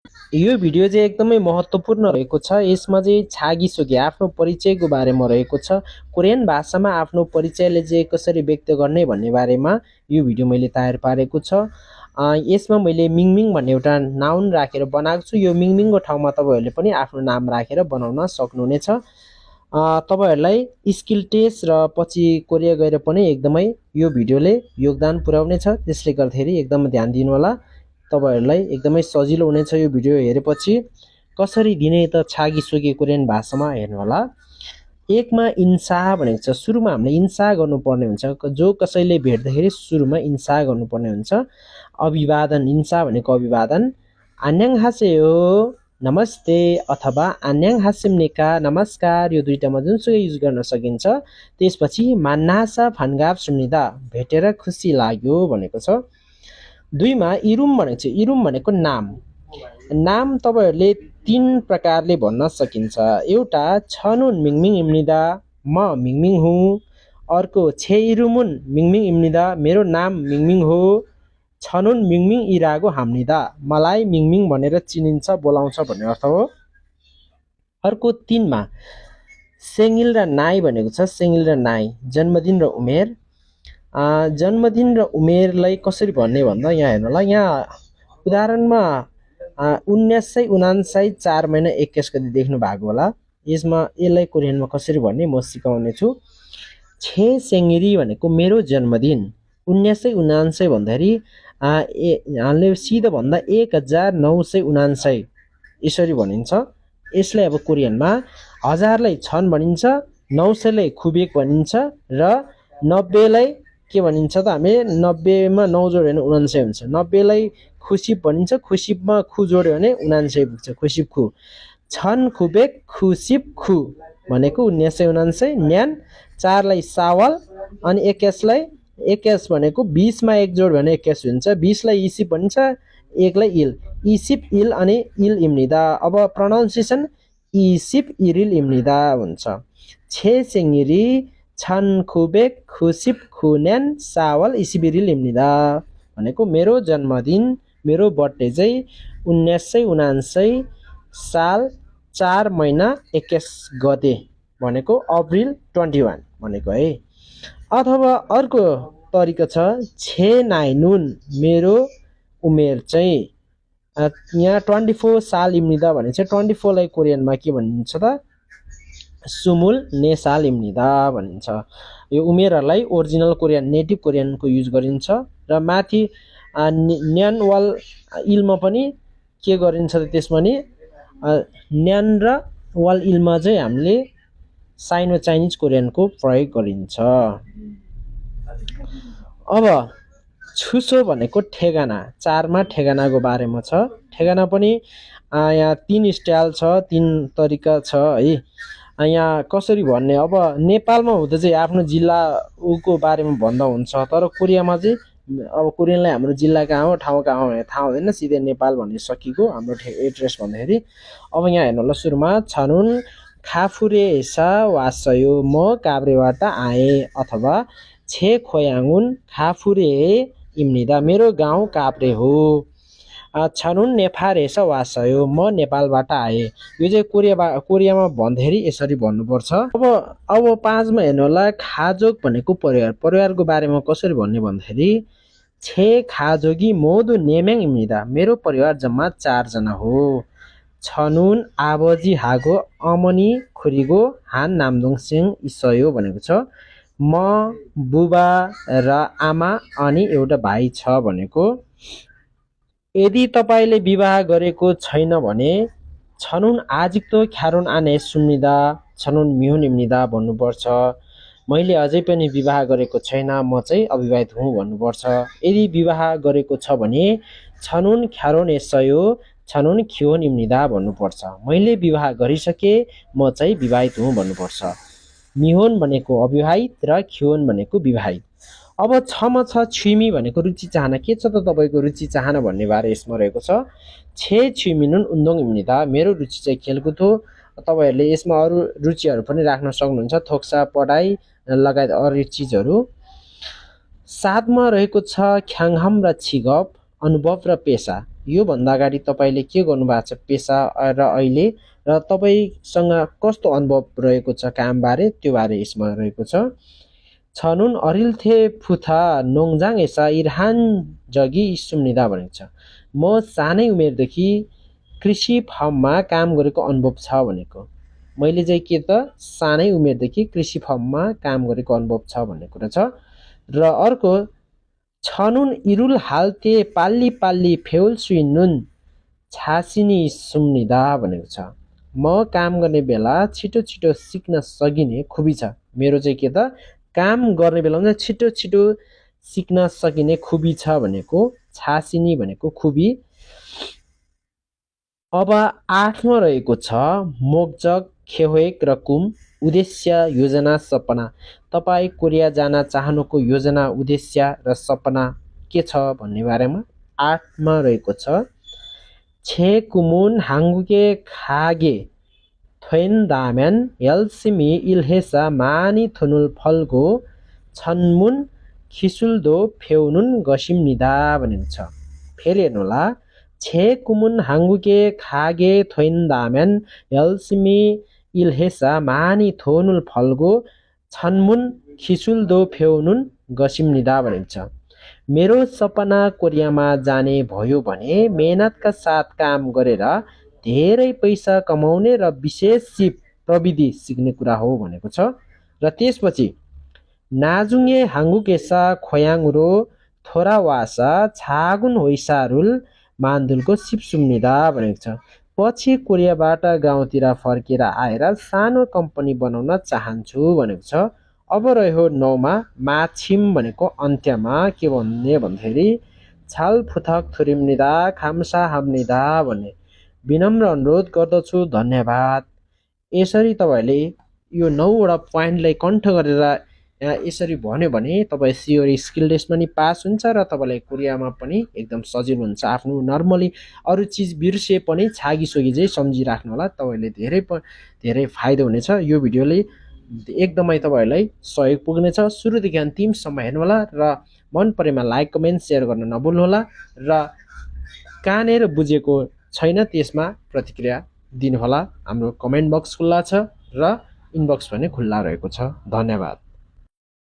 यो भिडियो चाहिँ एकदमै महत्त्वपूर्ण रहेको छ। यसमा चाहिँ छागिसोगी आफ्नो परिचयको बारेमा रहेको छ। कोरियन भाषामा आफ्नो परिचयले चाहिँ कसरी व्यक्त गर्ने भन्ने बारेमा यो भिडियो मैले तयार पारेको छ। यसमा मैले मिङमिङ भन्ने एउटा नाउन राखेर बनाएको छु। यो मिङमिङको ठाउँमा तपाईँहरूले पनि आफ्नो नाम राखेर बनाउन सक्नुहुनेछ। तपाईँहरूलाई स्किल टेस्ट र पछि कोरिया गएर पनि एकदमै यो भिडियोले योगदान पुर्याउनेछ। त्यसले गर्दाखेरि एकदमै ध्यान दिनु होला। तपाईहरूलाई एकदमै सजिलो हुनेछ यो भिडियो हेरेपछि। कसरी दिने त छागिसोगी कोरियन भाषामा हेर्नु होला। एकमा इन्सा भनेको छ। सुरुमा हामीले इन्सा गर्नुपर्ने हुन्छ। जो कसैले भेट्दाखेरि सुरुमा इन्सा गर्नुपर्ने हुन्छ। अभिवादन, इन्सा भनेको अभिवादन। 안녕하세요 नमस्ते अथवा 안녕하십니까 नमस्कार, यो दुईटामा जुनसुकै युज गर्न सकिन्छ। त्यसपछि 만나서 반갑습니다, भेटेर खुसी लाग्यो भनेको छ। दुईमा इरुम भनेको छ। इरुम भनेको नाम। नाम तपाईहरूले तीन प्रकारले भन्न सकिन्छ। एउटा छनुन मिङमिङ इम्निदा, म मिङमिङ हुँ। अर्को छे इरुमुन मिङमिङ इम्निदा, मेरो नाम मिङमिङ हो। छनुन मिङमिङ इरागो हाम्निदा, मलाई मिङमिङ भनेर चिनिन्छ बोलाउँछ भन्ने अर्थ हो। अर्को तीनमा सेङ्गिल र नाई भनेको छ। सेङ्गिल र नाई जन्मदिन र उमेर। जन्मदिन र उमेरलाई कसरी भन्ने भन्दा यहाँ हेर्नु होला। यहाँ उदाहरणमा 1979 4 महिना 21 गते देख्नु भएको होला। यसलाई कोरियनमा कसरी भन्ने म सिकाउने छु। छे सेङ्गिरी भनेको मेरो जन्मदिन। 1979 भन्दाखेरि हामीले सिधा भन्दा 1979 यसरी भनिन्छ। यसलाई अब कोरियनमा हजारलाई छन भनिन्छ, 900लाई खुबेक भनिन्छ र 90लाई के भनिन्छ त हामी 90मा 9 जोड्यो भने 99 हुन्छ। 90लाई खुसिप भनिन्छ, खुसिपमा खु जोड्यो भने 99 पुग्छ। खुसिप खु, छन खुबेक खुसिप खु भनेको 1979 न्यान। 4लाई सावल अनि 21लाई 21 भनेको 20मा 1 जोड्यो भने 21 हुन्छ। 20लाई इसिप भनिन्छ, 1लाई इल, इसिप इल अनि इल इम्निदा। अब प्रोनाउन्सिएसन इसिप इरिल इम्निदा हुन्छ। छे सेङ्गिरी छन खुबेक खुसिप खुन्यान सावल इसिबिरिल इम्निदा भनेको मेरो जन्मदिन, मेरो बर्थडे चाहिँ 1979 साल 4 महिना 21 गते भनेको अप्रिल 21 भनेको है। अथवा अर्को तरिका छ छे नाइनुन, मेरो उमेर चाहिँ यहाँ 24 साल इम्निदा भने चाहिँ 24लाई कोरियनमा के भनिन्छ त सुमुल नेसाल इम्निदा भनिन्छ। यो उमेरहरूलाई ओरिजिनल कोरियन नेटिभ कोरियनको युज गरिन्छ। र माथि न्यान वाल इलमा पनि के गरिन्छ त त्यसमा नि न्यान र वाल इलमा चाहिँ हामीले साइनो चाइनिज कोरियनको प्रयोग गरिन्छ। अब छुसो भनेको ठेगाना। 4मा ठेगानाको बारेमा छ। ठेगाना पनि यहाँ 3 स्टाइल छ, 3 तरिका छ है। यहाँ कसरी भन्ने, अब नेपालमा हुँदा चाहिँ आफ्नो जिल्लाको बारेमा भन्दा हुन्छ। तर कोरियामा चाहिँ अब कोरियनलाई हाम्रो जिल्ला कहाँ हो, ठाउँ कहाँ हो भने थाहा हुँदैन, सिधै नेपाल भन्ने सकिएको हाम्रो एड्रेस भन्दाखेरि। अब यहाँ हेर्नु होला। सुरुमा छनुन खाफुरेसा वासयो, म काभ्रेबाट आएँ। अथवा छे खोयाङुन खाफुरे इम्निदा, मेरो गाउँ काभ्रे हो। छनुन नेपारेसा वासयो, म नेपालबाट आएँ। यो चाहिँ कोरियामा भन्दाखेरि यसरी भन्नुपर्छ। अब 5मा हेर्नु होला। खाजोग भनेको परिवार। परिवारको बारेमा कसरी भन्ने भन्दाखेरि छे खाजोगी मोदु नेम्याङ इम्निदा, मेरो परिवार जम्मा 4 जना हो। छनुन आबजी हागो अमनी खुरीगो हान नामदोङ सिंह इसयो भनेको छ। म बुबा र आमा अनि एउटा भाइ छ भनेको। यदि तपाईँले विवाह गरेको छैन भने छनुन आजिक्तो ख्यारुन आने सुम्निदा, छनुन मिहुन इम्निदा भन्नुपर्छ। मैले अझै पनि विवाह गरेको छैन, म चाहिँ अविवाहित हुँ भन्नुपर्छ। यदि विवाह गरेको छ भने छनुन ख्यारोन यसयो छनुन खियोन इम्निदा भन्नुपर्छ। मैले विवाह गरिसके, म चाहिँ विवाहित हुँ भन्नुपर्छ। मिहोन भनेको अविवाहित र खियोन भनेको विवाहित। अब 6मा छ छुइमी भनेको रुचि चाहना। के छ त तपाईँको रुचि चाहना भन्ने बारे यसमा रहेको छ। छे छुइमिनुन उन्दोङ इम्निदा, मेरो रुचि चाहिँ खेलकुद हो। तपाईँहरूले यसमा अरू रुचिहरू पनि राख्न सक्नुहुन्छ, थोक्सा पढाइ लगायत अरू चिजहरू। 7मा रहेको छ ख्याङहम र छिगप, अनुभव र पेसा। योभन्दा अगाडि तपाईँले के गर्नुभएको छ पेसा र अहिले र तपाईँसँग कस्तो अनुभव रहेको छ कामबारे त्यो बारे यसमा रहेको छ। छनुन अरिल्थे फुथा नोङजाङ एसा इरहान जगी सुम्निदा भनेको छ। म सानै उमेरदेखि कृषि फर्ममा काम गरेको अनुभव छ भनेको। मैले चाहिँ के त सानै उमेरदेखि कृषि फर्ममा काम गरेको अनुभव छ भन्ने कुरा छ। र अर्को छनुन इरुल हाल्थे पाल्ली पाल्ली फेउल सुइनुन छासिनी सुम्निदा भनेको छ। म काम गर्ने बेला छिटो छिटो सिक्न सकिने खुबी छ। मेरो चाहिँ के त काम गर्ने बेलामा छिटो छिटो सिक्न सकिने खुबी छ भनेको छासिनी भनेको खुबी। अब 8मा रहेको छ मोक्जक खेहोएक र कुम उद्देश्य योजना सपना। तपाईँ कोरिया जान चाहनुको योजना उद्देश्य र सपना के छ भन्ने बारेमा 8मा रहेको छ। छे कुमुन हाङ्गुके खागे थोइन्दाम्यान 열심히 일해서 많이 돈을 벌고 천문 기술도 배우는 것입니다 भनेको छ। फेरि हेर्नुहोला छे कुमुन हाङ्गुके खागे थोइन्दाम्यान 열심히 일해서 많이 돈을 벌고 천문 기술도 배우는 것입니다 भनेको छ। मेरो सपना कोरियामा जाने भयो भने मेहनतका साथ काम गरेर धेरै पैसा कमाउने र विशेष सिप प्रविधि सिक्ने कुरा हो भनेको छ। र त्यसपछि नाजुङे हाङ्गुकेसा खोयाङरो थोरावासा छागुन होइसारुल मान्दुलको सिप सुम्निदा भनेको छ। पछि कोरियाबाट गाउँतिर फर्केर आएर सानो कम्पनी बनाउन चाहन्छु भनेको छ। अब रह्यो 9मा माछिम भनेको अन्त्यमा के भन्ने भन्दाखेरि छाल फुथक थुरिम्निदा खाम्सा हाम्निदा भन्ने विनम्र अनुरोध गर्दछु धन्यवाद। यसरी तपाईँले यो 9वटा पोइन्टलाई कण्ठ गरेर यसरी भन्यो भने तपाईँ सिओरी स्किल टेस्टमा नि पास हुन्छ र तपाईँलाई कोरियामा पनि एकदम सजिलो हुन्छ। आफ्नो नर्मली अरू चिज बिर्से पनि छागिसोगी चाहिँ सम्झिराख्नु होला, तपाईँले धेरै फाइदा हुनेछ। यो भिडियोले एकदमै तपाईँहरूलाई सहयोग पुग्नेछ। सुरुदेखि अन्तिमसम्म हेर्नुहोला र मन परेमा लाइक कमेन्ट सेयर गर्न नभुल्नुहोला र कहाँनिर बुझेको छैन त्यसमा प्रतिक्रिया दिनुहोला। हाम्रो कमेन्ट बक्स खुल्ला छ र इनबक्स पनि खुल्ला रहेको छ। धन्यवाद।